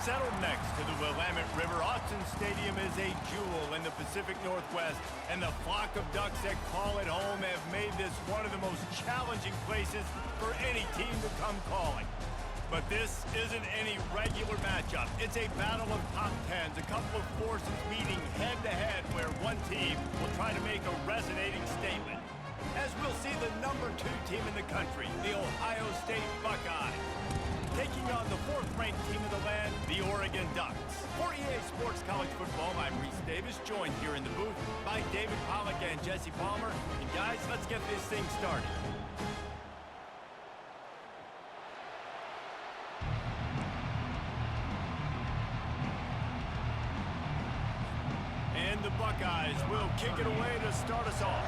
Settled next to the Willamette River, Autzen Stadium is a jewel in the Pacific Northwest, and the flock of Ducks that call it home have made this one of the most challenging places for any team to come calling. But this isn't any regular matchup. It's a battle of top tens, a couple of forces meeting head-to-head where one team will try to make a resonating statement. As we'll see the #2 team in the country, the Ohio State Buckeyes, taking on the 4th-ranked team of the land, the Oregon Ducks. For EA Sports College Football, I'm Reese Davis, joined here in the booth by David Pollack and Jesse Palmer. And guys, let's get this thing started. And the Buckeyes will kick it away to start us off.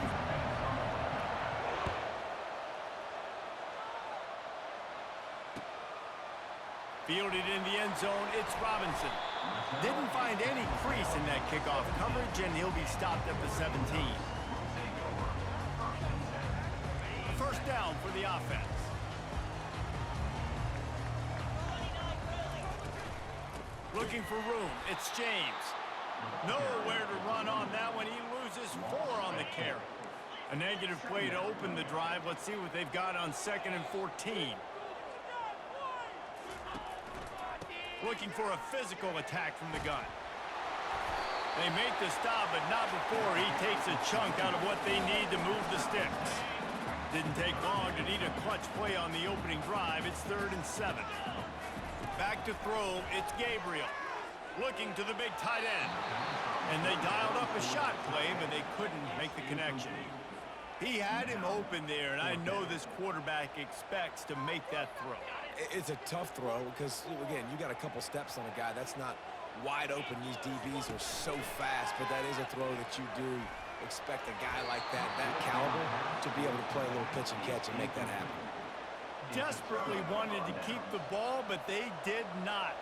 Fielded in the end zone, it's Robinson. Didn't find any crease in that kickoff coverage, and he'll be stopped at the 17. First down for the offense. Looking for room, it's James. Nowhere to run on that one. He loses 4 on the carry. A negative play to open the drive. Let's see what they've got on 2nd and 14. Looking for a physical attack from the gun. They make the stop, but not before he takes a chunk out of what they need to move the sticks. Didn't take long to need a clutch play on the opening drive. It's 3rd and 7. Back to throw, it's Gabriel. Looking to the big tight end. And they dialed up a shot play, but they couldn't make the connection. He had him open there, and I know this quarterback expects to make that throw. It's a tough throw because, again, you got a couple steps on a guy. That's not wide open. These DBs are so fast, but that is a throw that you do expect a guy like that caliber, to be able to play a little pitch and catch and make that happen. Desperately wanted to keep the ball, but they did not.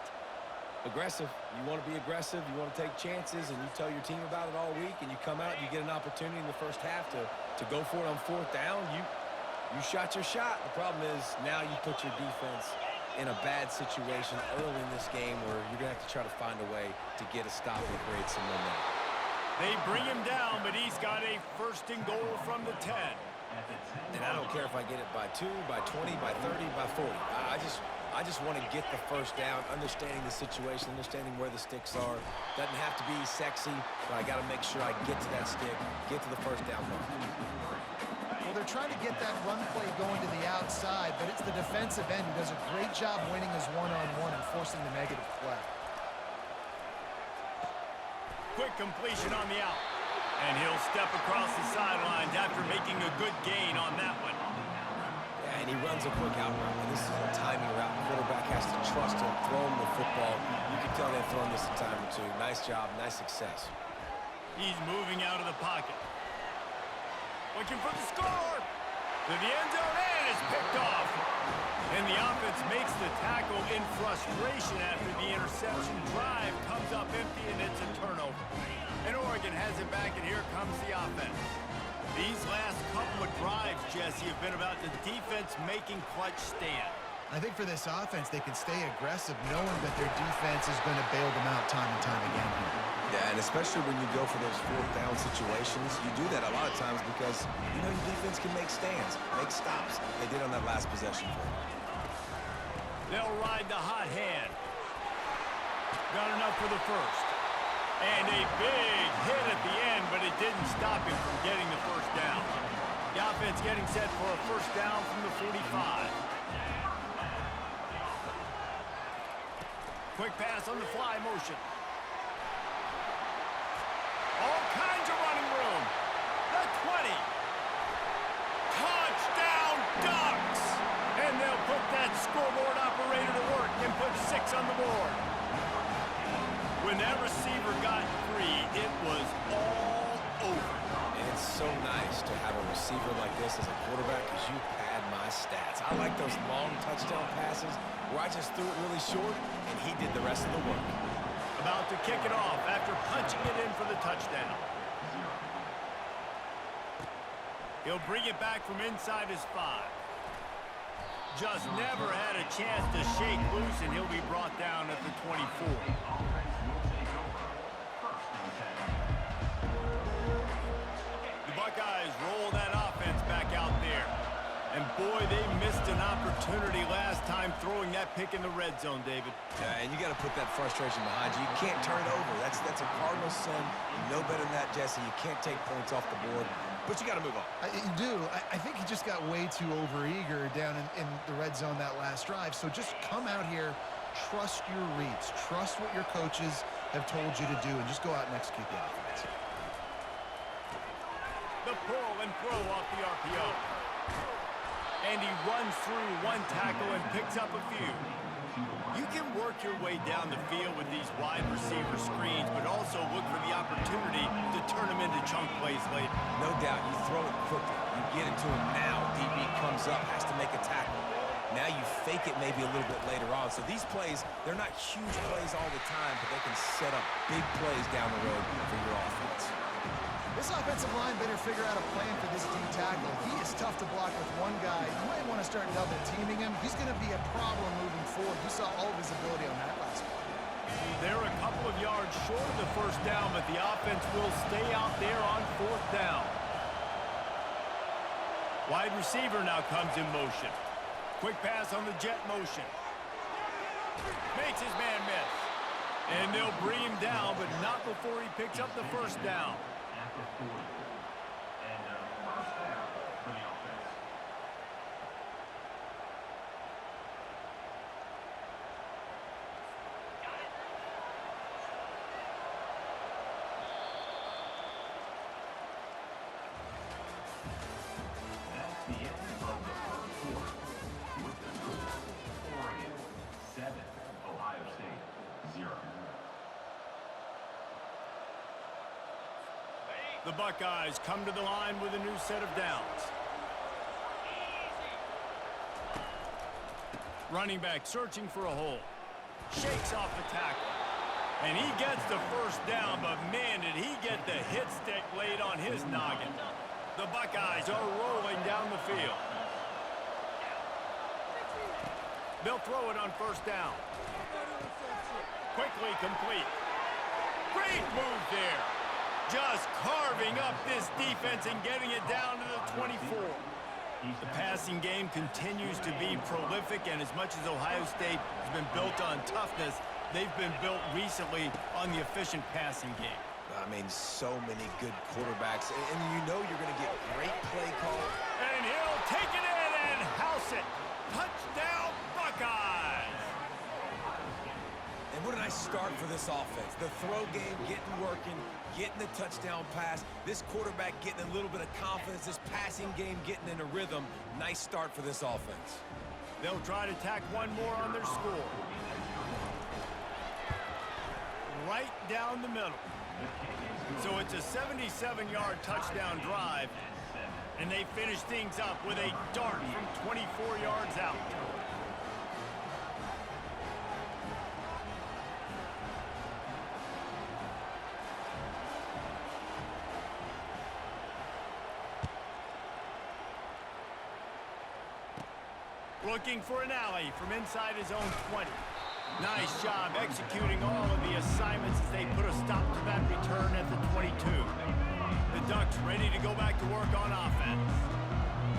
Aggressive. You want to be aggressive. You want to take chances, and you tell your team about it all week, and you come out and you get an opportunity in the first half to go for it on 4th down. You shot your shot. The problem is now you put your defense in a bad situation early in this game where you're going to have to try to find a way to get a stop and create some momentum. They bring him down, but he's got a 1st and goal from the 10. And I don't care if I get it by 2, by 20, by 30, by 40. I just want to get the 1st down, understanding the situation, understanding where the sticks are. Doesn't have to be sexy, but I got to make sure I get to that stick, get to the 1st down mark. Well, they're trying to get that run play going to the outside, but it's the defensive end who does a great job winning his one-on-one and forcing the negative play. Quick completion on the out. And he'll step across the sidelines after making a good gain on that one. Yeah, and he runs a quick out route. And this is a timing route. The quarterback has to trust him, throw him the football. You can tell they've thrown this a time or two. Nice job, nice success. He's moving out of the pocket. Looking for the score. To the end zone, and it's picked off. And the offense makes the tackle in frustration after the interception. Drive comes up empty, and it's a turnover. And Oregon has it back, and here comes the offense. These last couple of drives, Jesse, have been about the defense making clutch stand. I think for this offense, they can stay aggressive knowing that their defense is going to bail them out time and time again. Yeah, and especially when you go for those 4th down situations, you do that a lot of times because, you know, your defense can make stands, make stops. They did on that last possession for them. They'll ride the hot hand. Got enough for the 1st. And a big hit at the end, but it didn't stop him from getting the 1st down. The offense getting set for a 1st down from the 45. Quick pass on the fly motion. All kinds of running room. The 20. Touchdown, Ducks! And they'll put that scoreboard operator to work and put 6 on the board. When that receiver got free, it was all over. And it's so nice to have a receiver like this as a quarterback because you pad my stats. I like those long touchdown passes where I just threw it really short and he did the rest of the work. About to kick it off after punching it in for the touchdown. He'll bring it back from inside his 5. just never had a chance to shake loose, and he'll be brought down at the 24. The Buckeyes roll that offense back out there. And boy, they missed an opportunity last time throwing that pick in the red zone, David. Yeah, and you got to put that frustration behind you. You can't turn it over. That's a Cardinals sin. You know better than that, Jesse. You can't take points off the board, but you got to move on. You do. I think he just got way too overeager down in the red zone that last drive. So just come out here, trust your reads, trust what your coaches have told you to do, and just go out and execute the offense. The pull and throw off the RPO. And he runs through one tackle and picks up a few. You can work your way down the field with these wide receiver screens, but also look for the opportunity to turn them into chunk plays later. No doubt, you throw it quickly. You get it to him now. DB comes up, has to make a tackle. Now you fake it maybe a little bit later on. So these plays, they're not huge plays all the time, but they can set up big plays down the road for your offense. This offensive line better figure out a plan for this D tackle. He is tough to block with one guy. You might want to start double teaming him. He's going to be a problem moving forward. You saw all of his ability on that last play. They're a couple of yards short of the first down, but the offense will stay out there on fourth down. Wide receiver now comes in motion. Quick pass on the jet motion. Makes his man miss. And they'll bring him down, but not before he picks up the first down. The Buckeyes come to the line with a new set of downs. Running back searching for a hole. Shakes off the tackle. And he gets the first down, but man, did he get the hit stick laid on his noggin. The Buckeyes are rolling down the field. They'll throw it on first down. Quickly complete. Great move there. Just carving up this defense and getting it down to the 24. The passing game continues to be prolific, and as much as Ohio State has been built on toughness, they've been built recently on the efficient passing game. I mean, so many good quarterbacks, and you know you're going to get great play call. And he'll take it in and house it. Touchdown, Buckeyes! And what a nice start for this offense. The throw game getting working, getting the touchdown pass. This quarterback getting a little bit of confidence. This passing game getting in a rhythm. Nice start for this offense. They'll try to tack one more on their score. Right down the middle. So it's a 77-yard touchdown drive, and they finish things up with a dart from 24 yards out. Looking for an alley from inside his own 20. Nice job executing all of the assignments as they put a stop to that return at the 22. The Ducks ready to go back to work on offense.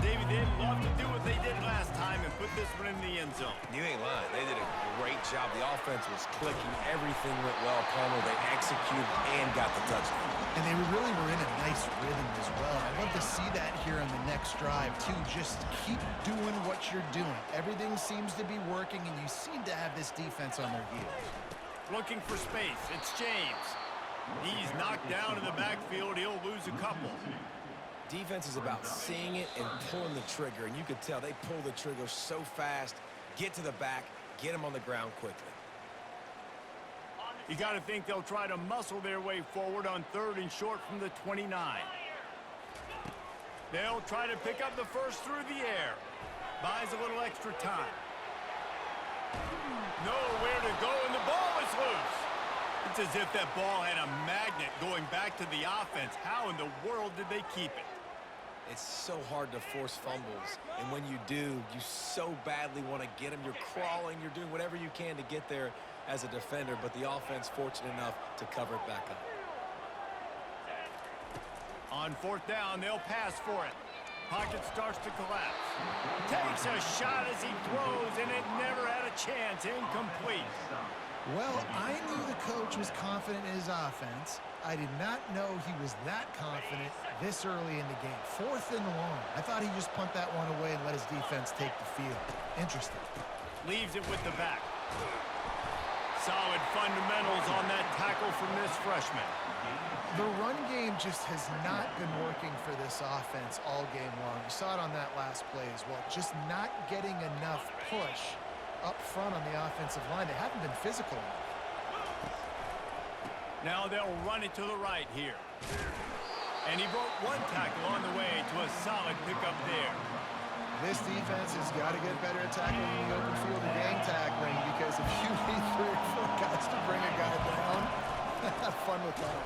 David, they'd love to do what they did last time and put this one in the end zone. You ain't lying. They did a great job. The offense was clicking. Everything went well. Palmer, they executed and got the touchdown. And they really were in a nice rhythm as well. I'd love to see that here on the next drive, too. Just keep doing what you're doing. Everything seems to be working, and you seem to have this defense on their heels. Looking for space. It's James. He's knocked down in the backfield. He'll lose a couple. Defense is about seeing it and pulling the trigger, and you could tell they pull the trigger so fast, get to the back, get him on the ground quickly. You got to think they'll try to muscle their way forward on 3rd and short from the 29. They'll try to pick up the first through the air. Buys a little extra time. Nowhere to go, and the ball is loose. It's as if that ball had a magnet going back to the offense. How in the world did they keep it? It's so hard to force fumbles, and when you do, you so badly want to get them. You're crawling, you're doing whatever you can to get there as a defender, but the offense fortunate enough to cover it back up. On fourth down, they'll pass for it. Pocket starts to collapse. Takes a shot as he throws, and it never had a chance. Incomplete. Well, I knew the coach was confident in his offense. I did not know he was that confident this early in the game. Fourth and long. I thought he'd just punt that one away and let his defense take the field. Interesting. Leaves it with the back. Solid fundamentals on that tackle from this freshman. The run game just has not been working for this offense all game long. You saw it on that last play as well. Just not getting enough push up front on the offensive line. They haven't been physical enough. Now they'll run it to the right here. And he broke one tackle on the way to a solid pickup there. This defense has got to get better at tackling in the open field and gang tackling, because if you need 3 or 4 guys to bring a guy down, have fun with that.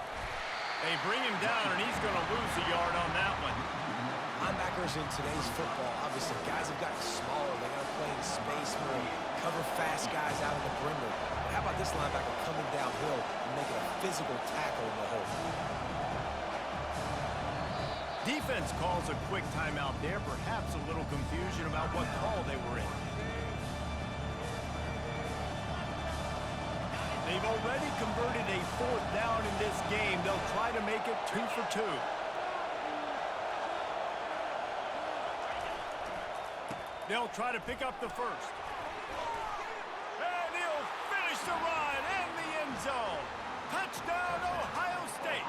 They bring him down, and he's going to lose a yard on that one. Linebackers in today's football, obviously, guys have gotten smaller. They got to play in space more, cover fast guys out of the perimeter. But how about this linebacker coming downhill and making a physical tackle in the hole? Defense calls a quick timeout there, perhaps a little confusion about what call they were in. They've already converted a 4th down in this game. They'll try to make it 2 for 2. They'll try to pick up the first. And he'll finish the run in the end zone. Touchdown, Ohio State.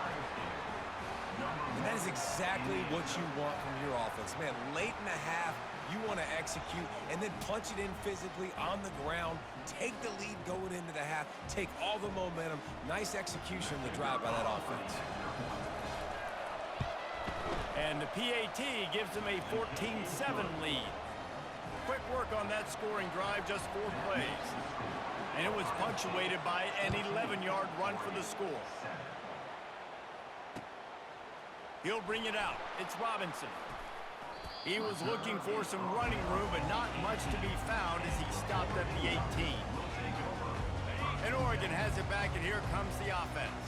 And that is exactly what you want from your offense. Man, late in the half, you want to execute and then punch it in physically on the ground, take the lead going into the half, take all the momentum. Nice execution of the drive by that offense. And the PAT gives them a 14-7 lead. Quick work on that scoring drive, just 4 plays. And it was punctuated by an 11-yard run for the score. He'll bring it out. It's Robinson. He was looking for some running room, but not much to be found as he stopped at the 18. And Oregon has it back, and here comes the offense.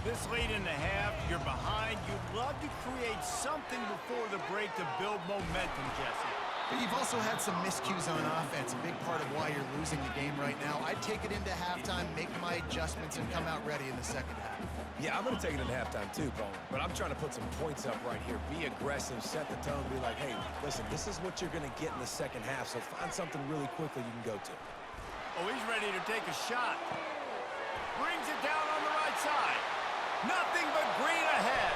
This late in the half, you're behind. You'd love to create something before the break to build momentum, Jesse. But you've also had some miscues on offense, a big part of why you're losing the game right now. I'd take it into halftime, make my adjustments, and come out ready in the second half. Yeah, I'm going to take it into halftime too, Bowman. But I'm trying to put some points up right here. Be aggressive, set the tone, be like, hey, listen, this is what you're going to get in the second half, so find something really quickly you can go to. Oh, he's ready to take a shot. Brings it down on the right side. Nothing but green ahead.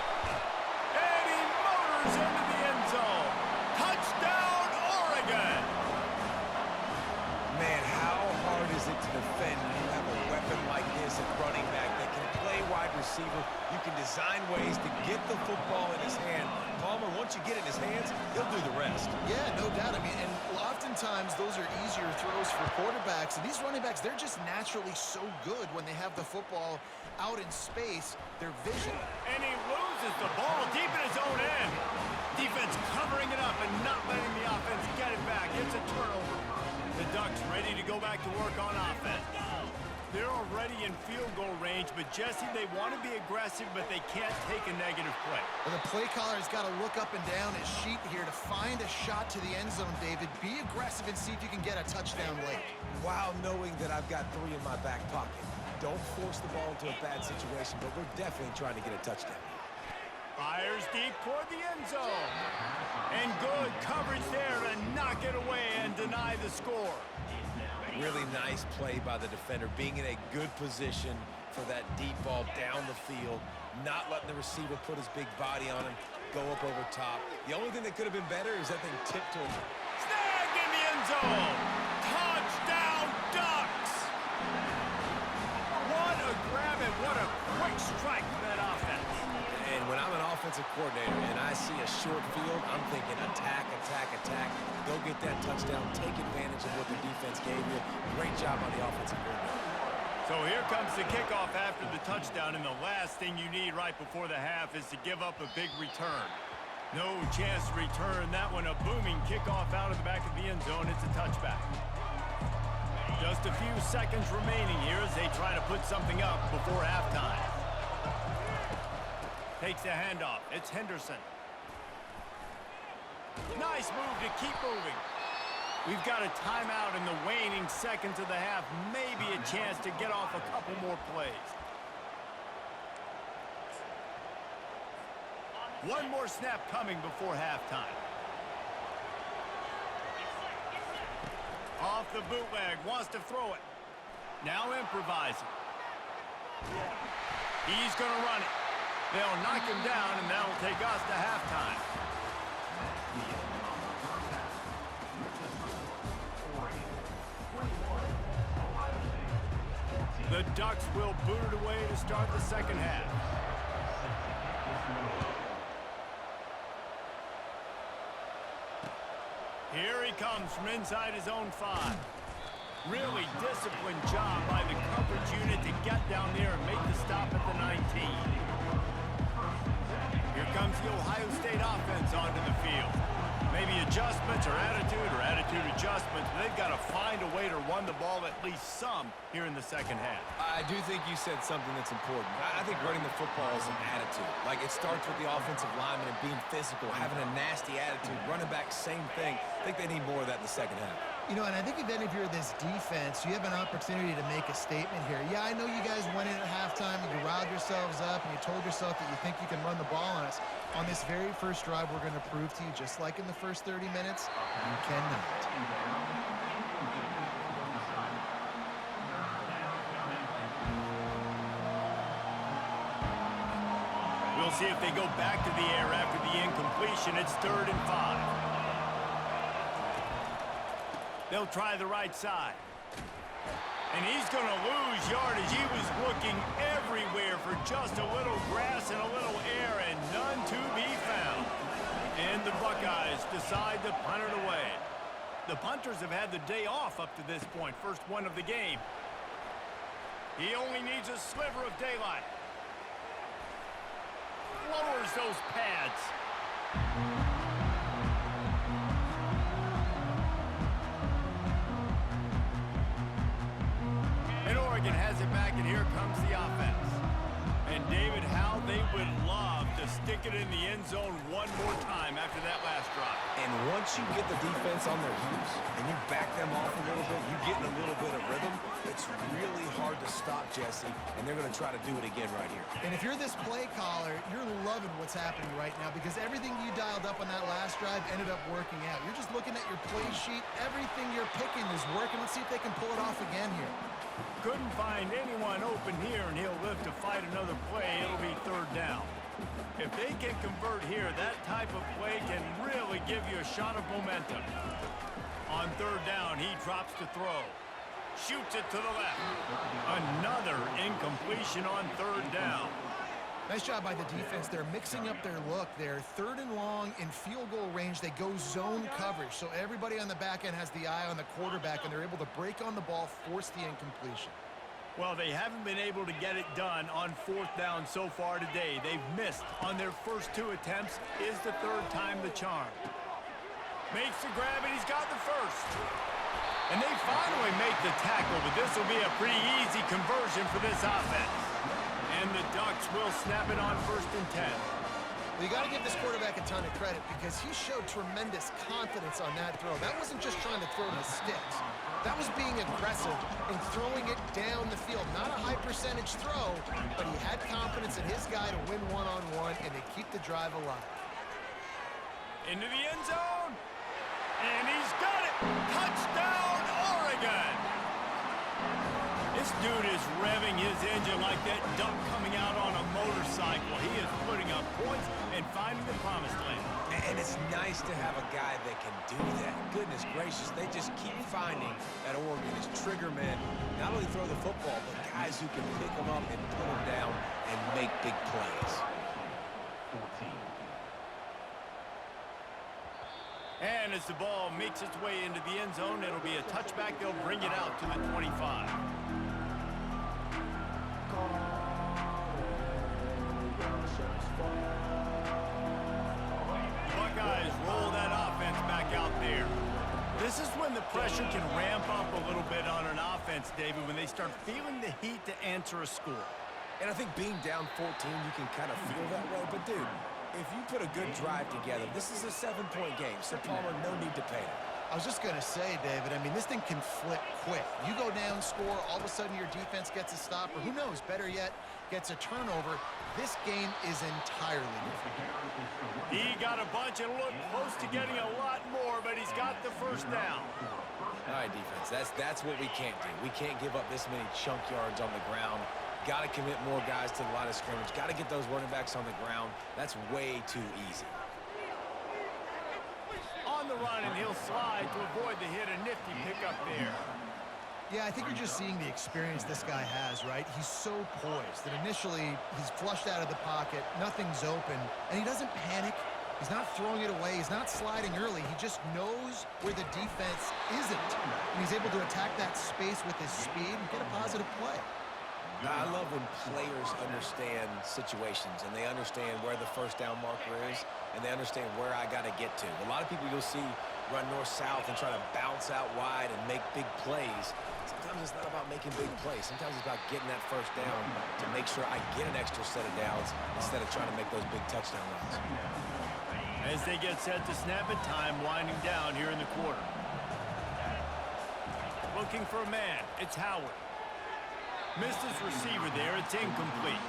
And he motors into the end zone. Touchdown, Oregon! Man, how hard is it to defend when you have a weapon like this at running back that can play wide receiver? You can design ways to get the football in his hand. Palmer, once you get it in his hands, he'll do the rest. Yeah, no doubt. I mean, and oftentimes those are easier throws for quarterbacks. And these running backs, they're just naturally so good when they have the football out in space. Their vision. And he loses the ball deep in his own end. Defense covering it up and not letting the offense get it back. It's a turnover. The Ducks ready to go back to work on offense. They're already in field goal range, but Jesse, they want to be aggressive, but they can't take a negative play. Well, the play caller's got to look up and down his sheet here to find a shot to the end zone, David. Be aggressive and see if you can get a touchdown late. While knowing that I've got 3 in my back pocket. Don't force the ball into a bad situation, but we're definitely trying to get a touchdown. Fires deep toward the end zone. And good coverage there to knock it away and deny the score. Really nice play by the defender, being in a good position for that deep ball down the field, not letting the receiver put his big body on him, go up over top. The only thing that could have been better is that thing tipped to him. Snagged in the end zone. Touchdown, Ducks. What a grab and what a quick strike from that offense. And when I'm an offensive coordinator and I see a short field, I'm thinking attack, attack, attack. Go get that touchdown. Take advantage of what the defense gave you. Great job on the offensive coordinator. So here comes the kickoff after the touchdown, and the last thing you need right before the half is to give up a big return. No chance to return that one. A booming kickoff out of the back of the end zone. It's a touchback. Just a few seconds remaining here as they try to put something up before halftime. Takes the handoff. It's Henderson. Nice move to keep moving. We've got a timeout in the waning seconds of the half. Maybe a chance to get off a couple more plays. One more snap coming before halftime. Off the bootleg, wants to throw it. Now improvising. He's going to run it. They'll knock him down, and that'll take us to halftime. The Ducks will boot it away to start the second half. Here he comes from inside his own 5. Really disciplined job by the coverage unit to get down there and make the stop at the 19. Here comes the Ohio State offense onto the field. Maybe adjustments or attitude adjustments, but they've got to find a way to run the ball at least some here in the second half. I do think you said something that's important. I think running the football is an attitude. Like, it starts with the offensive lineman and being physical, having a nasty attitude. Running back, same thing. I think they need more of that in the second half. You know, and I think even if you're this defense, you have an opportunity to make a statement here. Yeah, I know you guys went in at halftime and you riled yourselves up and you told yourself that you think you can run the ball on us. On this very first drive, we're going to prove to you, just like in the first 30 minutes, you cannot. We'll see if they go back to the air after the incompletion. It's 3rd and 5. They'll try the right side. And he's going to lose yardage. He was looking everywhere for just a little grass and a little air, and none to be found. And the Buckeyes decide to punt it away. The punters have had the day off up to this point. First one of the game. He only needs a sliver of daylight. Lowers those pads. And Oregon has it back, and here comes the offense. And David, how they would love to stick it in the end zone one more time after that last drop. And once you get the defense on their heels and you back them off a little bit, you get in a little bit of rhythm, it's really hard to stop, Jesse, and they're going to try to do it again right here. And if you're this play caller, you're loving what's happening right now because everything you dialed up on that last drive ended up working out. You're just looking at your play sheet. Everything you're picking is working. Let's see if they can pull it off again here. Couldn't find anyone open here, and he'll live to fight another play. It'll be 3rd down. If they can convert here, that type of play can really give you a shot of momentum. On 3rd down, he drops to throw. Shoots it to the left. Another incompletion on 3rd down. Nice job by the defense. They're mixing up their look. They're 3rd and long in field goal range. They go zone coverage. So everybody on the back end has the eye on the quarterback, and they're able to break on the ball, force the incompletion. Well, they haven't been able to get it done on 4th down so far today. They've missed on their first 2 attempts. Is the 3rd time the charm. Makes the grab, and he's got the first. And they finally make the tackle, but this will be a pretty easy conversion for this offense. And the Ducks will snap it on 1st and 10. Well, you got to give this quarterback a ton of credit because he showed tremendous confidence on that throw. That wasn't just trying to throw the sticks. That was being aggressive and throwing it down the field. Not a high percentage throw, but he had confidence in his guy to win one-on-one and to keep the drive alive. Into the end zone. And he's got it. Touchdown, Oregon. This dude is revving his engine like that duck coming out on a motorcycle. He is putting up points and finding the promised land. And it's nice to have a guy that can do that. Goodness gracious, they just keep finding at Oregon as trigger men, not only throw the football, but guys who can pick them up and put them down and make big plays. And as the ball makes its way into the end zone, it'll be a touchback. They'll bring it out to the 25. This is when the pressure can ramp up a little bit on an offense, David, when they start feeling the heat to answer a score. And I think being down 14, you can kind of feel that way. But, dude, if you put a good drive together, this is a 7-point game. So, Palmer, no need to panic. I was just going to say, David, I mean, this thing can flip quick. You go down, score, all of a sudden your defense gets a stop, or who knows, better yet, gets a turnover. This game is entirely different. He got a bunch and looked close to getting a lot more, but he's got the first down. All right, defense, that's what we can't do. We can't give up this many chunk yards on the ground. Got to commit more guys to the line of scrimmage. Got to get those running backs on the ground. That's way too easy. On the run, and he'll slide to avoid the hit. A nifty pickup there. Yeah, I think you're just seeing the experience this guy has, right? He's so poised that initially he's flushed out of the pocket, nothing's open, and he doesn't panic. He's not throwing it away. He's not sliding early. He just knows where the defense isn't, and he's able to attack that space with his speed and get a positive play. I love when players understand situations and they understand where the first down marker is and they understand where I got to get to. A lot of people you'll see run north-south and try to bounce out wide and make big plays. Sometimes it's not about making big plays. Sometimes it's about getting that first down to make sure I get an extra set of downs instead of trying to make those big touchdown runs. As they get set to snap it, time winding down here in the quarter. Looking for a man. It's Howard. Missed his receiver there. It's incomplete.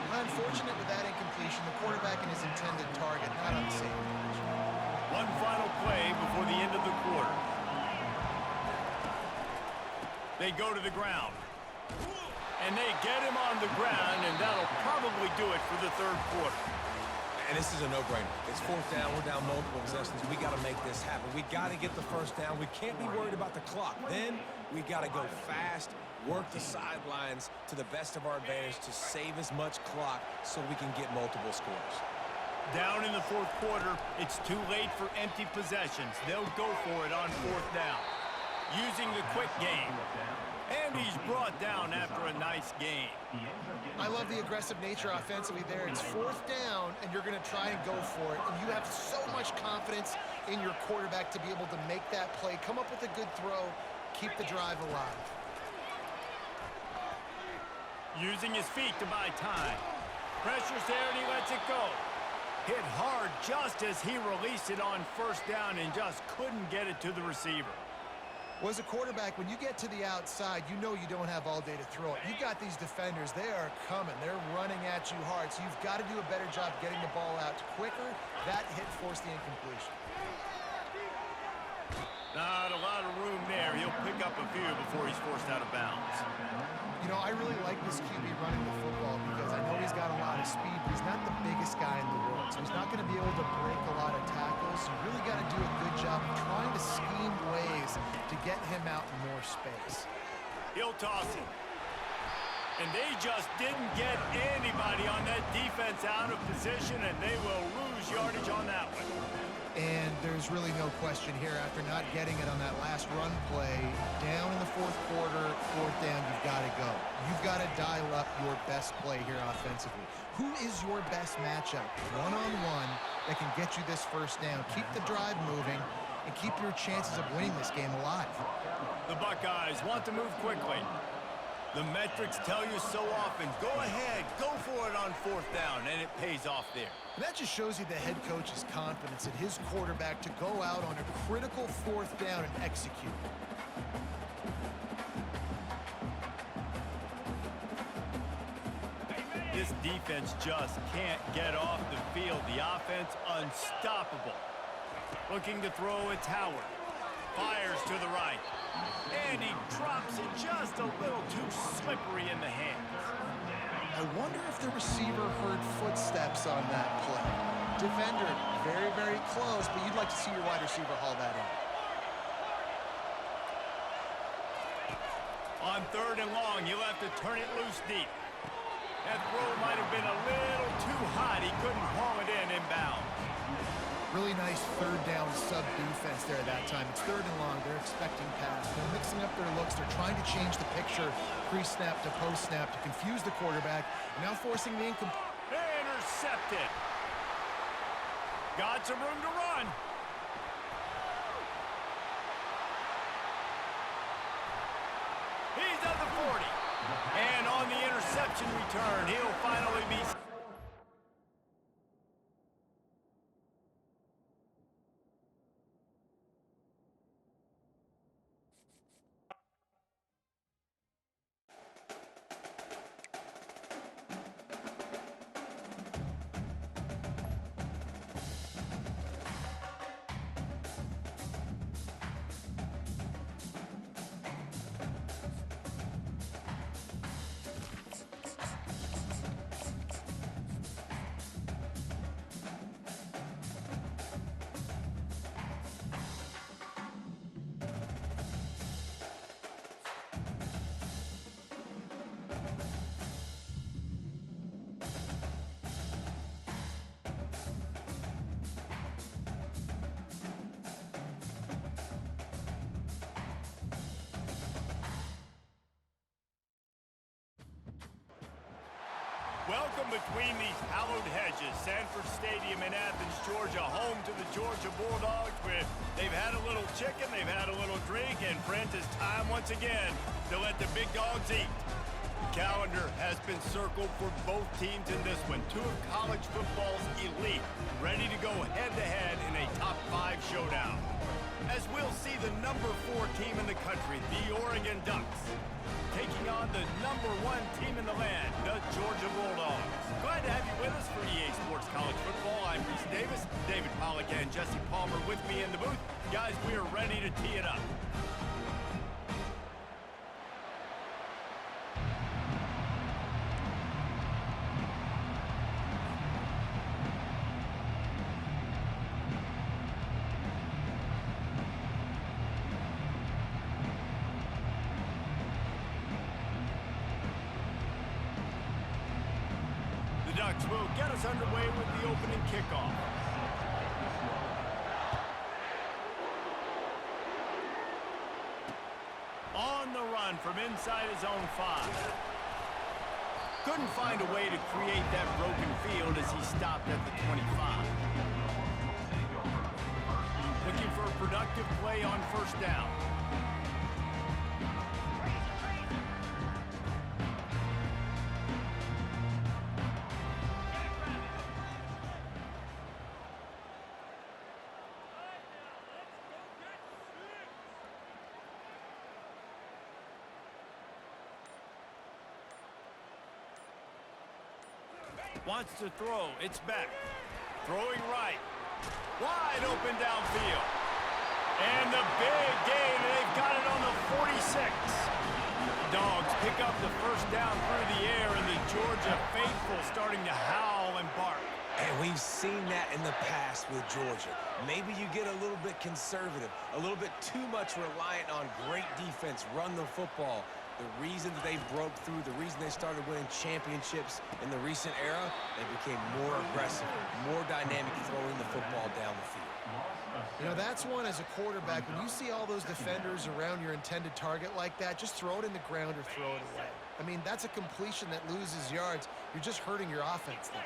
Unfortunate with that incompletion. The quarterback and his intended target not on the same page. One final play before the end of the quarter. They go to the ground. And they get him on the ground, and that'll probably do it for the third quarter. And this is a no-brainer. It's fourth down. We're down multiple possessions. We got to make this happen. We got to get the first down. We can't be worried about the clock. Then we got to go fast, work the sidelines to the best of our advantage to save as much clock so we can get multiple scores. Down in the fourth quarter, it's too late for empty possessions. They'll go for it on fourth down. Using the quick game. And he's brought down after a nice game. I love the aggressive nature offensively there. It's fourth down, and you're going to try and go for it. And you have so much confidence in your quarterback to be able to make that play, come up with a good throw, keep the drive alive. Using his feet to buy time. Pressure's there, and he lets it go. Hit hard just as he released it on first down and just couldn't get it to the receiver. Well, as a quarterback, when you get to the outside, you know you don't have all day to throw it. You've got these defenders. They are coming. They're running at you hard, so you've got to do a better job getting the ball out quicker. That hit forced the incompletion. Not a lot of room there. He'll pick up a few before he's forced out of bounds. You know, I really like this QB running the football because I know he's got a lot of speed, but he's not the biggest guy in the world, so he's not going to be able to break a lot of tackles. You really got to do a good job of trying to scheme ways to get him out in more space. He'll toss it. And they just didn't get anybody on that defense out of position, and they will lose yardage on that one. And there's really no question here after not getting it on that last run play. Down in the fourth quarter, fourth down, you've got to go. You've got to dial up your best play here offensively. Who is your best matchup, one-on-one, that can get you this first down? Keep the drive moving and keep your chances of winning this game alive. The Buckeyes want to move quickly. The metrics tell you so often, go ahead, go for it on fourth down, and it pays off there. And that just shows you the head coach's confidence in his quarterback to go out on a critical fourth down and execute. This defense just can't get off the field. The offense unstoppable. Looking to throw, it's Howard. Fires to the right. And he drops it just a little too slippery in the hands. I wonder if the receiver heard footsteps on that play. Defender, very, very close, but you'd like to see your wide receiver haul that in. On third and long, you'll have to turn it loose deep. That throw might have been a little too hot. He couldn't haul it in inbound. Really nice third down sub defense there that time. It's third and long. They're expecting pass. They're mixing up their looks. They're trying to change the picture pre-snap to post-snap to confuse the quarterback. Now forcing the incomplete. Intercepted. Got some room to run. on the interception return. He'll finally be... Welcome between these hallowed hedges. Sanford Stadium in Athens, Georgia, home to the Georgia Bulldogs, where they've had a little chicken, they've had a little drink, and friends, it's time once again to let the big dogs eat. The calendar has been circled for both teams in this one. Two of college football's elite, ready to go head-to-head in a top-5 showdown. As we'll see the number 4 team in the country, the Oregon Ducks, taking on the number 1 team in the land, the Georgia Bulldogs. Glad to have you with us for EA Sports College Football. I'm Reese Davis, David Pollack and Jesse Palmer with me in the booth. Guys, we are ready to tee it up. Ducks will get us underway with the opening kickoff. On the run from inside his own 5. Couldn't find a way to create that broken field as he stopped at the 25. Looking for a productive play on first down. Wants to throw. It's back. Throwing right. Wide open downfield. And the big gain. They've got it on the 46. Dogs pick up the first down through the air, and the Georgia faithful starting to howl and bark. And we've seen that in the past with Georgia. Maybe you get a little bit conservative, a little bit too much reliant on great defense, run the football. The reason that they broke through, the reason they started winning championships in the recent era, they became more aggressive, more dynamic throwing the football down the field. You know, that's one as a quarterback. When you see all those defenders around your intended target like that, just throw it in the ground or throw it away. I mean, that's a completion that loses yards. You're just hurting your offense there.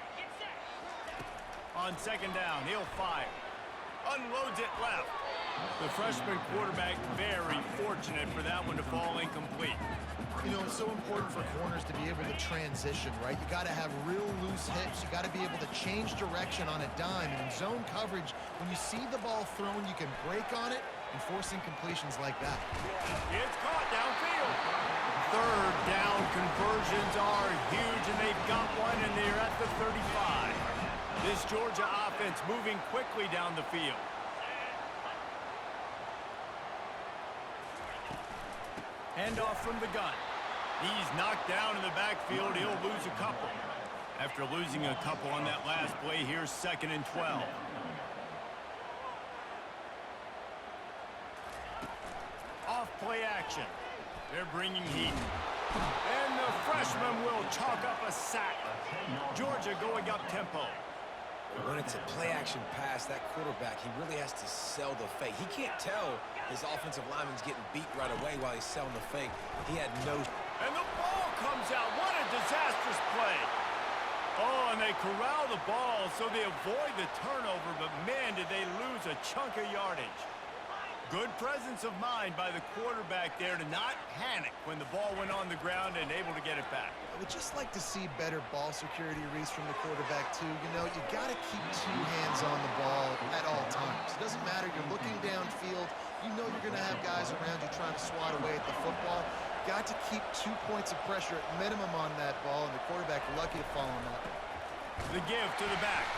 On second down, he'll fire. Unloads it left. The freshman quarterback very fortunate for that one to fall incomplete. You know, it's so important for corners to be able to transition, right? You got to have real loose hips. You got to be able to change direction on a dime. And in zone coverage, when you see the ball thrown, you can break on it and force incompletions like that. It's caught downfield. Third down conversions are huge, and they've got one, and they're at the 35. This Georgia offense moving quickly down the field. Handoff from the gun. He's knocked down in the backfield. He'll lose a couple. After losing a couple on that last play, here's 2nd and 12. Off play action. They're bringing heat. And the freshman will chalk up a sack. Georgia going up tempo. When it's a play-action pass, that quarterback, he really has to sell the fake. He can't tell his offensive lineman's getting beat right away while he's selling the fake. He had no... And the ball comes out. What a disastrous play. Oh, and they corral the ball so they avoid the turnover, but man, did they lose a chunk of yardage. Good presence of mind by the quarterback there to not panic when the ball went on the ground and able to get it back. I would just like to see better ball security, Reese, from the quarterback, too. You know, you got to keep two hands on the ball at all times. It doesn't matter. You're looking downfield. You know you're going to have guys around you trying to swat away at the football. Got to keep 2 points of pressure at minimum on that ball, and the quarterback lucky to fall on that one. The give to the back.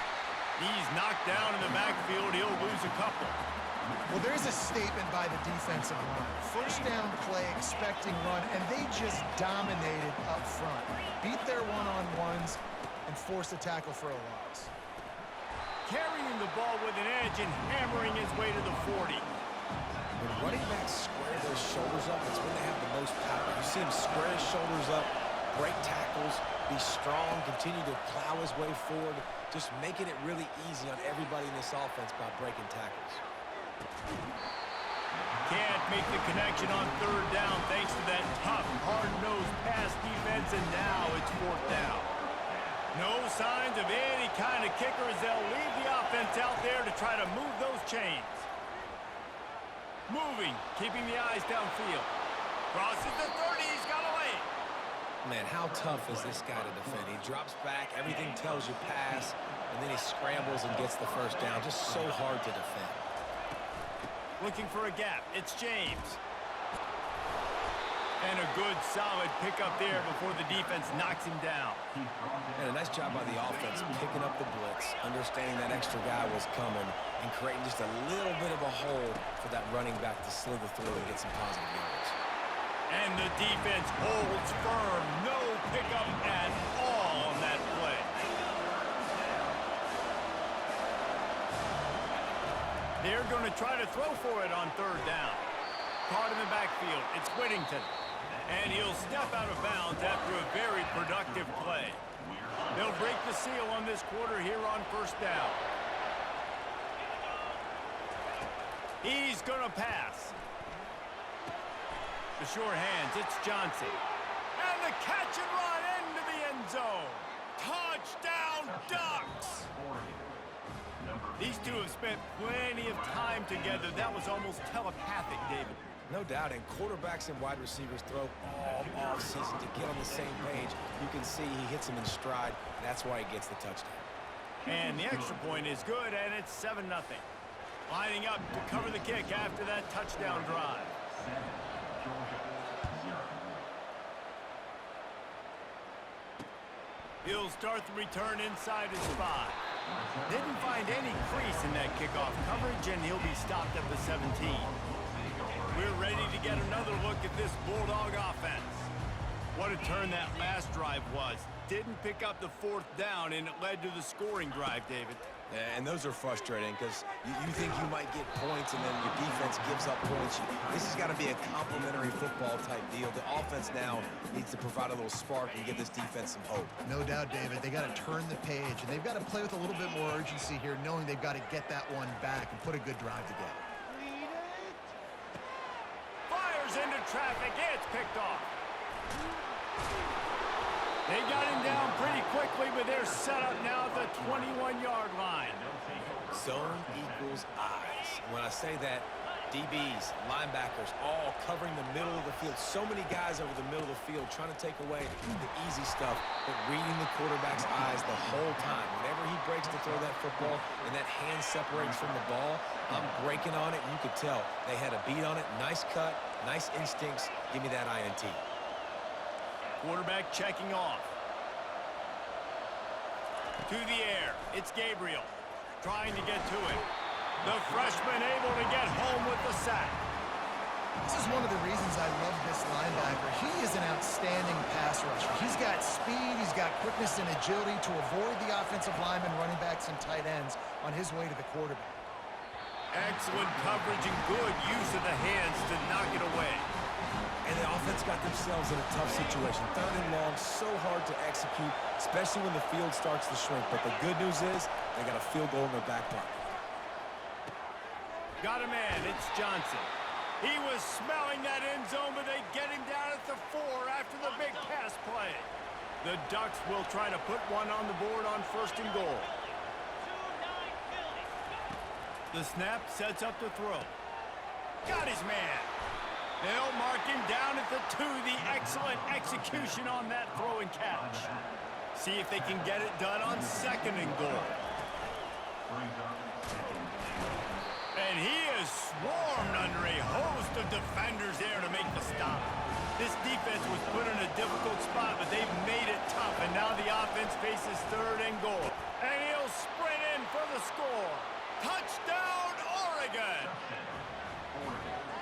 He's knocked down in the backfield. He'll lose a couple. Well, there's a statement by the defensive line. First down play, expecting run, and they just dominated up front. Beat their one-on-ones and forced a tackle for a loss. Carrying the ball with an edge and hammering his way to the 40. When running backs square their shoulders up, it's when they have the most power. You see him square his shoulders up, break tackles, be strong, continue to plow his way forward, just making it really easy on everybody in this offense by breaking tackles. Can't make the connection on third down thanks to that tough, hard-nosed pass defense, and now it's fourth down. No signs of any kind of kicker as they'll leave the offense out there to try to move those chains. Moving, keeping the eyes downfield. Crosses the 30, he's got away. Man, how tough is this guy to defend? He drops back, everything tells you pass, and then he scrambles and gets the first down. Just so hard to defend. Looking for a gap. It's James. And a good, solid pickup there before the defense knocks him down. And a nice job by the offense picking up the blitz, understanding that extra guy was coming, and creating just a little bit of a hole for that running back to slither through and get some positive yards. And the defense holds firm. No pickup at all on that play. They're going to try to throw for it on third down. Caught in the backfield. It's Whittington. And he'll step out of bounds after a very productive play. They'll break the seal on this quarter here on first down. He's going to pass. The short hands, it's Johnson. And the catch and run into the end zone. Touchdown, Ducks! These two have spent plenty of time together. That was almost telepathic, David. No doubt, and quarterbacks and wide receivers throw all offseason to get on the same page. You can see he hits them in stride. That's why he gets the touchdown. And the extra point is good, and it's 7-0. Lining up to cover the kick after that touchdown drive. He'll start the return inside his 5. Didn't find any crease in that kickoff coverage, and he'll be stopped at the 17. We're ready to get another look at this Bulldog offense. What a turn that last drive was. Didn't pick up the fourth down, and it led to the scoring drive, David. Yeah, and those are frustrating because you think you might get points and then your defense gives up points. This has got to be a complementary football type deal. The offense now needs to provide a little spark and give this defense some hope. No doubt, David. They got to turn the page, and they've got to play with a little bit more urgency here, knowing they've got to get that one back and put a good drive together. Fires into traffic. It's picked off. They got him down pretty quickly, but they're set up now at the 21-yard line. Zone equals eyes. When I say that, DBs, linebackers, all covering the middle of the field. So many guys over the middle of the field trying to take away the easy stuff, but reading the quarterback's eyes the whole time. Whenever he breaks to throw that football and that hand separates from the ball, I'm breaking on it. You could tell they had a beat on it. Nice cut, nice instincts. Give me that INT. Quarterback checking off. To the air. It's Gabriel trying to get to it. The freshman able to get home with the sack. This is one of the reasons I love this linebacker. He is an outstanding pass rusher. He's got speed, he's got quickness and agility to avoid the offensive linemen, running backs, and tight ends on his way to the quarterback. Excellent coverage and good use of the hands to knock it away. And the offense got themselves in a tough situation. Third and long, so hard to execute, especially when the field starts to shrink. But the good news is they got a field goal in their back pocket. Got a man, it's Johnson. He was smelling that end zone, but they get him down at the 4 after the big pass play. The Ducks will try to put one on the board on first and goal. The snap sets up the throw. got his man. They'll mark him down at the 2. The excellent execution on that throw and catch. See if they can get it done on 2nd and goal. And he is swarmed under a host of defenders there to make the stop. This defense was put in a difficult spot, but they've made it tough. And now the offense faces 3rd and goal. And he'll sprint in for the score. Touchdown, Oregon!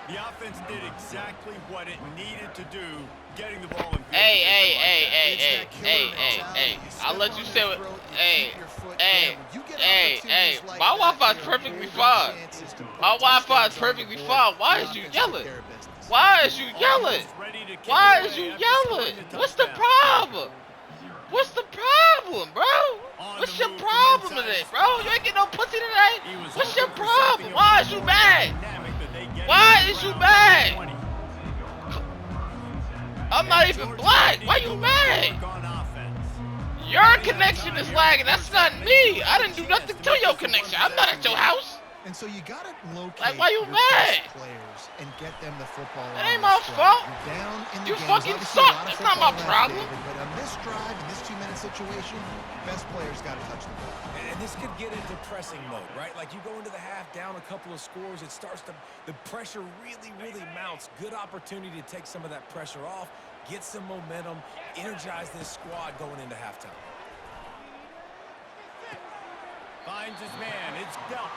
The offense did exactly what it needed to do, getting the ball in field. Hey. I'll let you say what. Hey. My Wi-Fi is perfectly fine. My Wi-Fi is perfectly fine. Why is you yelling? Why is you yelling? Why is you yelling? What's the problem? What's the problem, bro? What's your problem today, bro? You ain't getting no pussy today? What's your problem? Why is you mad? Why is you mad? I'm not even black. Why you mad? Your connection is lagging. That's not me. I didn't do nothing to your connection. I'm not at your house. And so you got to locate like, why you your mad? best players and get them the football. That ain't my fault. You're down in the You games. fucking Obviously, suck. a lot of That's not my football left, problem. David, but on this drive, in this 2-minute situation, best players got to touch the ball. And this could get into pressing mode, right? Like you go into the half down a couple of scores, it starts to, the pressure really mounts. Good opportunity to take some of that pressure off, get some momentum, energize this squad going into halftime. Finds his man, it's dealt,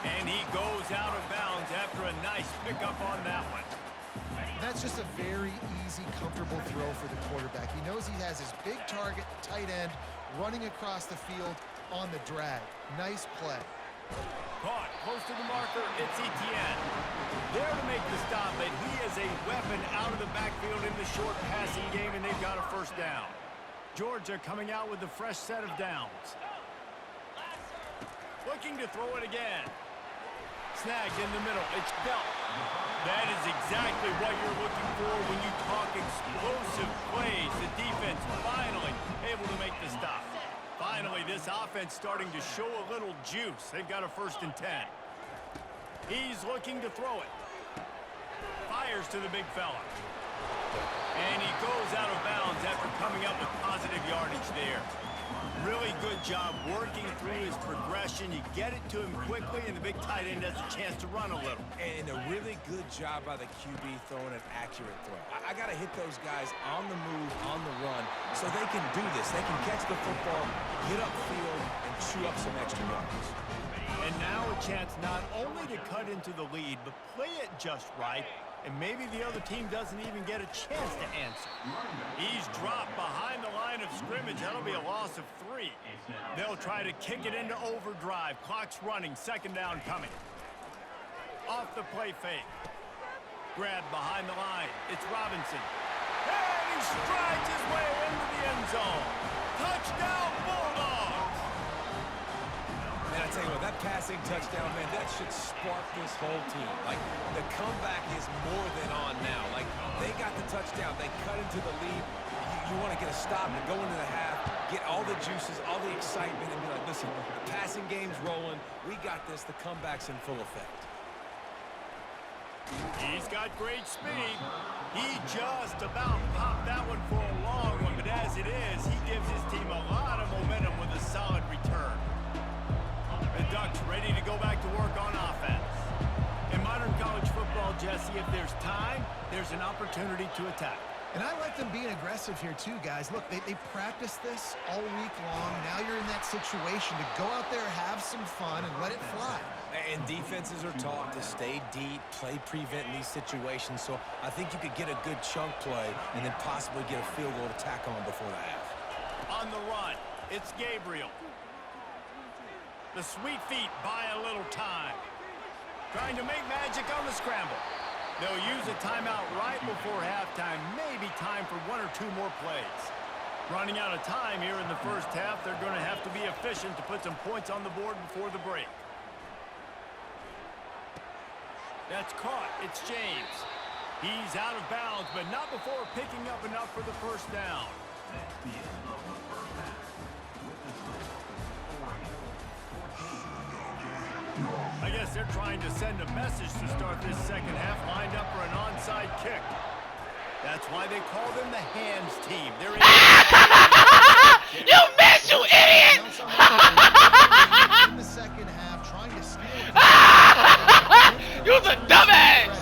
and he goes out of bounds after a nice pickup on that one. That's just a very easy, comfortable throw for the quarterback. He knows he has his big target, tight end, running across the field on the drag. Nice play. Caught close to the marker, it's Etienne. There to make the stop, but he is a weapon out of the backfield in the short passing game, and they've got a 1st down. Georgia coming out with a fresh set of downs. Looking to throw it again. Snagged in the middle. It's Belt. That is exactly what you're looking for when you talk explosive plays. The defense finally able to make the stop. Finally, this offense starting to show a little juice. They've got a 1st and 10. He's looking to throw it. Fires to the big fella. And he goes out of bounds after coming up with positive yardage there. Really good job working through his progression. You get it to him quickly, and the big tight end has a chance to run a little. And a really good job by the QB throwing an accurate throw. I got to hit those guys on the move, on the run, so they can do this. They can catch the football, get upfield, and chew up some extra yards. And now a chance not only to cut into the lead, but play it just right, and maybe the other team doesn't even get a chance to answer. He's dropped behind the line of scrimmage. That'll be a loss of 3. They'll try to kick it into overdrive. Clock's running. 2nd down coming. Off the play fake. Grabbed behind the line. It's Robinson. And he strides his way into the end zone. Touchdown, Bulldogs! Man, I tell you what, that passing touchdown, man, that should spark this whole team. Like, the comeback is more than on now. Like, they got the touchdown. They cut into the lead. You want to get a stop and go into the half, get all the juices, all the excitement, and be like, listen, the passing game's rolling. We got this. The comeback's in full effect. He's got great speed. He just about popped that one for a long one, but as it is, he gives his team a lot of momentum with a solid return. The Ducks ready to go back to work on offense. In modern college football, Jesse, if there's time, there's an opportunity to attack. And I like them being aggressive here too, guys. Look, they practice this all week long. Now you're in that situation to go out there, have some fun, and let it fly. And defenses are taught to stay deep, play prevent in these situations. So I think you could get a good chunk play and then possibly get a field goal to tack on before the half. On the run, it's Gabriel. The sweet feet buy a little time. Trying to make magic on the scramble. They'll use a timeout right before halftime. Maybe time for 1 or 2 more plays. Running out of time here in the first half. They're going to have to be efficient to put some points on the board before the break. That's caught. It's James. He's out of bounds, but not before picking up enough for the 1st down. I guess they're trying to send a message to start this second half, lined up for an onside kick. That's why they call them the hands team. They're You missed, you idiot! In the second half, trying to steal. You're the dumbass!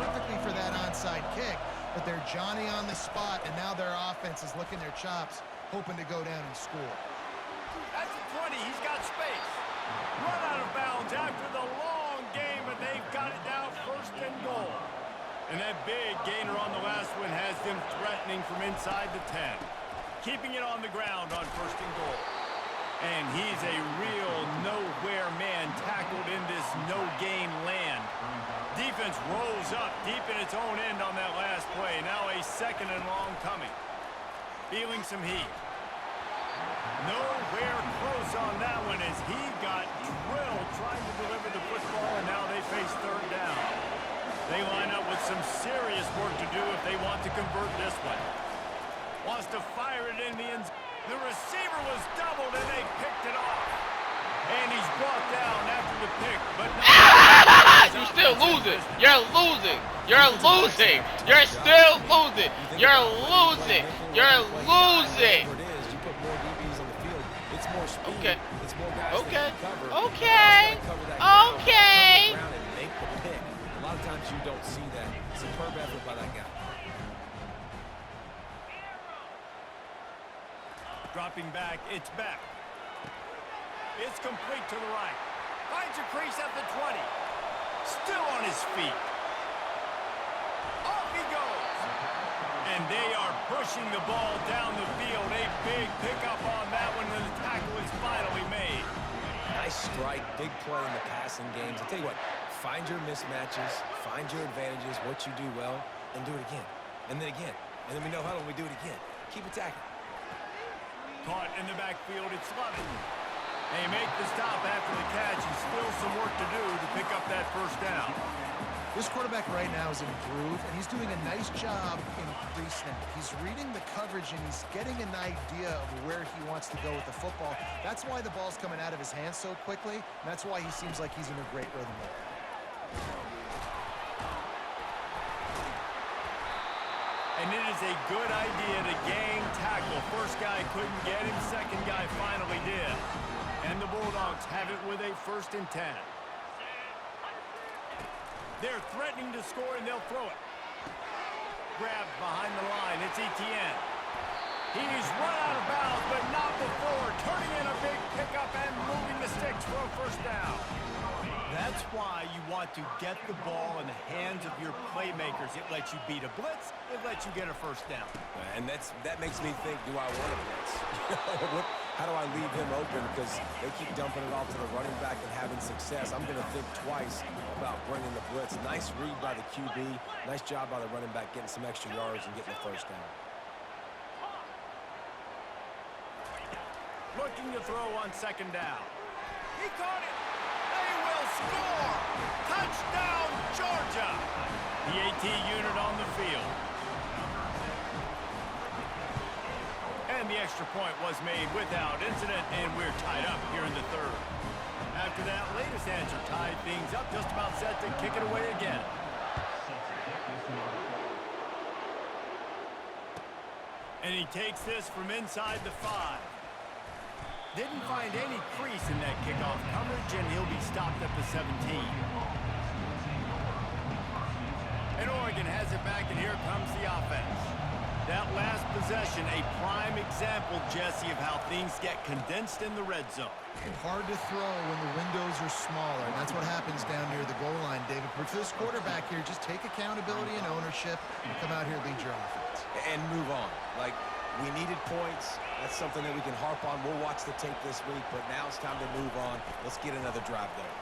Perfectly for that onside kick, but they're Johnny on the spot, and now their offense is licking their chops, hoping to go down and score. That's the 20. He's got space. Run out of bounds after the long game, but they've got it now first and goal. And that big gainer on the last one has them threatening from inside the 10. Keeping it on the ground on first and goal. And he's a real nowhere man tackled in this no-gain land. Defense rolls up deep in its own end on that last play. Now a second and long coming. Feeling some heat. Nowhere close on that one as he got drilled trying to deliver the football, and now they face third down. They line up with some serious work to do if they want to convert this one. Wants to fire it in the end. The receiver was doubled, and they picked it off. And he's brought down after the pick, but You're still losing. You're losing. You're losing. You're still losing. You're losing. You're losing. Okay. It's more guys Okay. that can cover. Okay. Okay. And make the pick. A lot of times you don't see that. Superb effort by that guy. dropping back, it's back. It's complete to the right. Finds a crease at the 20. Still on his feet. Off he goes. And they are pushing the ball down the field. A big pickup on that one when the tackle is finally made. Nice strike, big play in the passing games. I'll tell you what, find your mismatches, find your advantages, what you do well, and do it again. And then again. And then we know how when we do it again. Keep attacking. Caught in the backfield, it's Lovett. They make the stop after the catch, and still some work to do to pick up that first down. This quarterback right now is in a groove, and he's doing a nice job in pre-snap. He's reading the coverage, and he's getting an idea of where he wants to go with the football. That's why the ball's coming out of his hands so quickly, and that's why he seems like he's in a great rhythm. And it is a good idea to gang tackle. First guy couldn't get him, second guy finally did. And the Bulldogs have it with a 1st and 10. They're threatening to score, and they'll throw it. Grabbed behind the line. It's Etienne. He's run out of bounds, but not before. Turning in a big pickup and moving the sticks for a first down. That's why you want to get the ball in the hands of your playmakers. It lets you beat a blitz. It lets you get a first down. And that makes me think, do I want a blitz? How do I leave him open? Because they keep dumping it off to the running back and having success. I'm going to think twice about bringing the blitz. Nice read by the QB. Nice job by the running back getting some extra yards and getting the first down. Looking to throw on second down. He caught it. They will score. Touchdown, Georgia. The AT unit on the field. And the extra point was made without incident, and we're tied up here in the third. After that latest answer tied things up, just about set to kick it away again. And he takes this from inside the 5. Didn't find any crease in that kickoff coverage, and he'll be stopped at the 17. And Oregon has it back, and here comes the offense. That last possession, a prime example, Jesse, of how things get condensed in the red zone. Hard to throw when the windows are smaller, and that's what happens down near the goal line, David. But for this quarterback here, just take accountability and ownership and come out here and lead your offense. And move on. Like, we needed points. That's something that we can harp on. We'll watch the tape this week, but now it's time to move on. Let's get another drive going.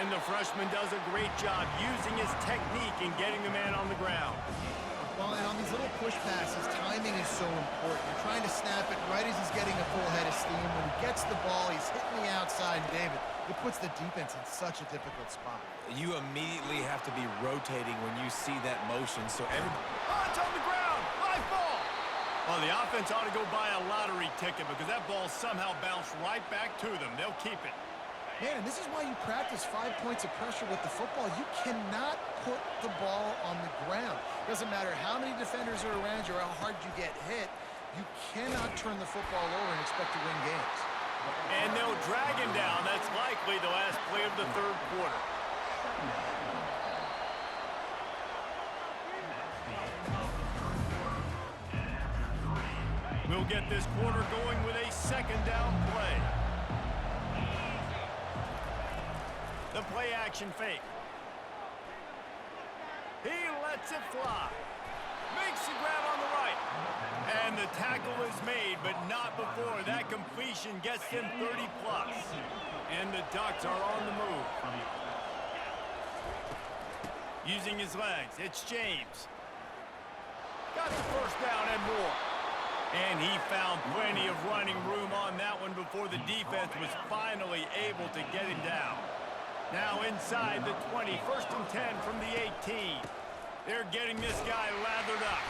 And the freshman does a great job using his technique and getting the man on the ground. Well, and on these little push passes, timing is so important. You're trying to snap it right as he's getting a full head of steam. When he gets the ball, he's hitting the outside. And David, it puts the defense in such a difficult spot. You immediately have to be rotating when you see that motion. So everybody... Oh, it's on the ground. Live ball. Well, the offense ought to go buy a lottery ticket because that ball somehow bounced right back to them. They'll keep it. Man, and this is why you practice 5 points of pressure with the football. You cannot put the ball on the ground. Doesn't matter how many defenders are around you or how hard you get hit. You cannot turn the football over and expect to win games. And they'll drag him down. That's likely the last play of the third quarter. We'll get this quarter going with a second down play. The play action fake. He lets it fly. Makes the grab on the right. And the tackle is made, but not before that completion gets them 30+. And the Ducks are on the move. Using his legs, it's James. Got the first down and more. And he found plenty of running room on that one before the defense was finally able to get him down. Now inside the 20, 1st and 10 from the 18. They're getting this guy lathered up.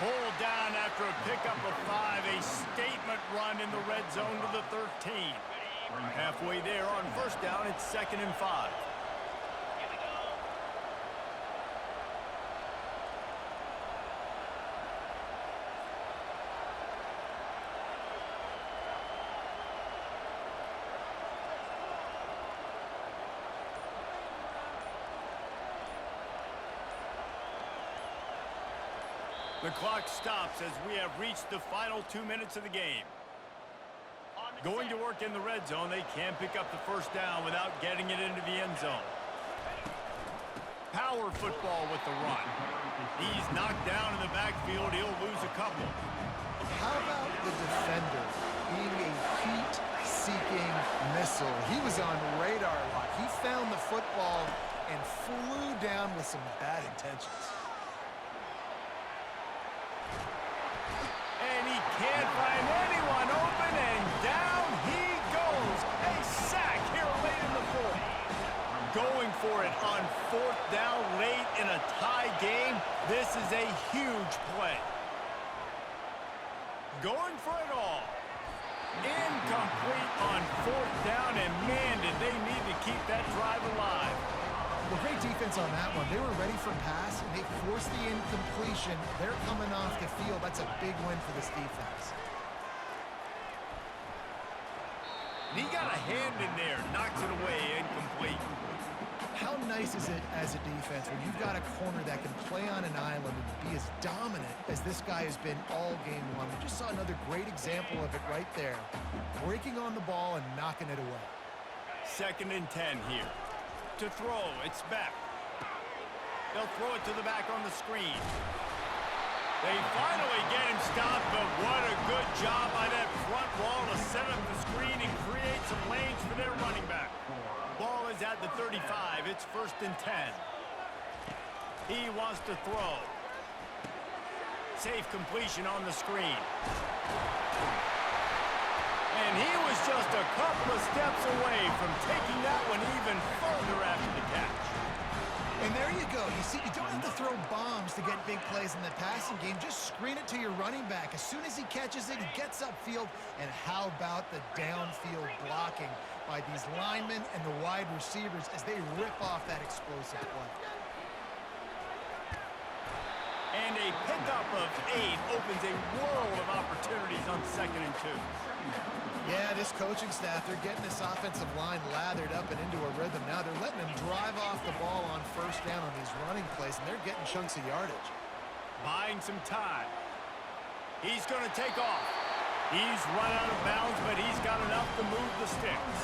Hold down after a pickup of 5, a statement run in the red zone to the 13. Halfway there on 1st down, it's 2nd and 5. The clock stops as we have reached the final 2 minutes of the game. Going to work in the red zone, they can't pick up the first down without getting it into the end zone. Power football with the run. He's knocked down in the backfield. He'll lose a couple. How about the defender being a heat-seeking missile? He was on radar lock. He found the football and flew down with some bad intentions. And he can't find anyone open, and down he goes. A sack here late in the fourth. Going for it on 4th down late in a tie game. This is a huge play. Going for it all. Incomplete on 4th down, and man, did they need to keep that drive alive. Well, great defense on that one. They were ready for pass, and they forced the incompletion. They're coming off the field. That's a big win for this defense. And he got a hand in there, knocks it away, incomplete. How nice is it as a defense when you've got a corner that can play on an island and be as dominant as this guy has been all game long? We just saw another great example of it right there. Breaking on the ball and knocking it away. 2nd and 10 here. To throw, it's Beck. They'll throw it to the back on the screen. They finally get him stopped, but what a good job by that front wall to set up the screen and create some lanes for their running back. Ball is at the 35. It's 1st and 10. He wants to throw. Safe completion on the screen. And he was just a couple of steps away from taking that one even further after the catch. And there you go. You see, you don't have to throw bombs to get big plays in the passing game. Just screen it to your running back. As soon as he catches it, he gets upfield. And how about the downfield blocking by these linemen and the wide receivers as they rip off that explosive play. And a pickup of 8 opens a world of opportunities on 2nd and 2. Yeah, this coaching staff, they're getting this offensive line lathered up and into a rhythm. Now they're letting them drive off the ball on 1st down on these running plays, and they're getting chunks of yardage. Buying some time. He's going to take off. He's run out of bounds, but he's got enough to move the sticks.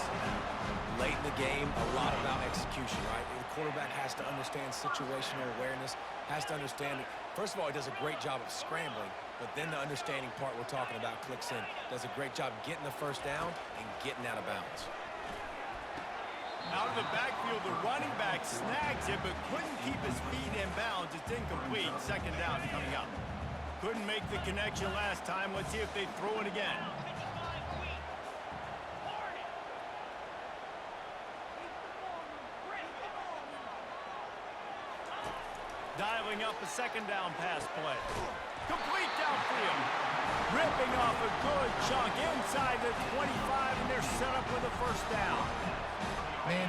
Late in the game, a lot about execution, right? The quarterback has to understand situational awareness, has to understand it. First of all, he does a great job of scrambling, but then the understanding part we're talking about clicks in. Does a great job getting the first down and getting out of bounds. Out of the backfield, the running back snags it, but couldn't keep his feet in bounds. It's incomplete. 2nd down coming up. Couldn't make the connection last time. Let's see if they throw it again. Dialing up a 2nd down pass play. Complete downfield. Ripping off a good chunk inside the 25, and they're set up with a 1st down.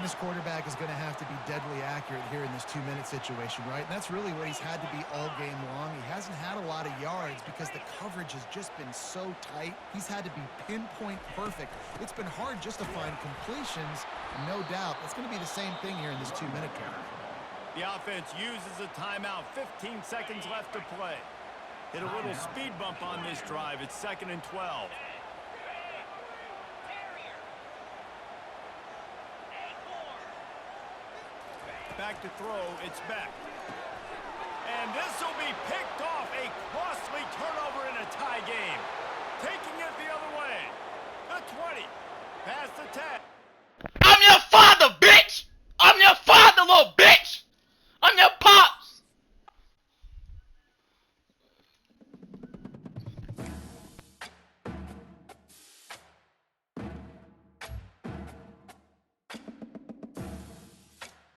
this quarterback is going to have to be deadly accurate here in this 2-minute situation, right? And that's really what he's had to be all game long. He hasn't had a lot of yards because the coverage has just been so tight. He's had to be pinpoint perfect. It's been hard just to find completions, no doubt. That's going to be the same thing here in this 2-minute count. The offense uses a timeout. 15 seconds left to play. Hit a little speed bump on this drive. It's 2nd and 12. Back to throw, it's Beck. And this will be picked off. A costly turnover in a tie game. Taking it the other way. The 20. Past the 10.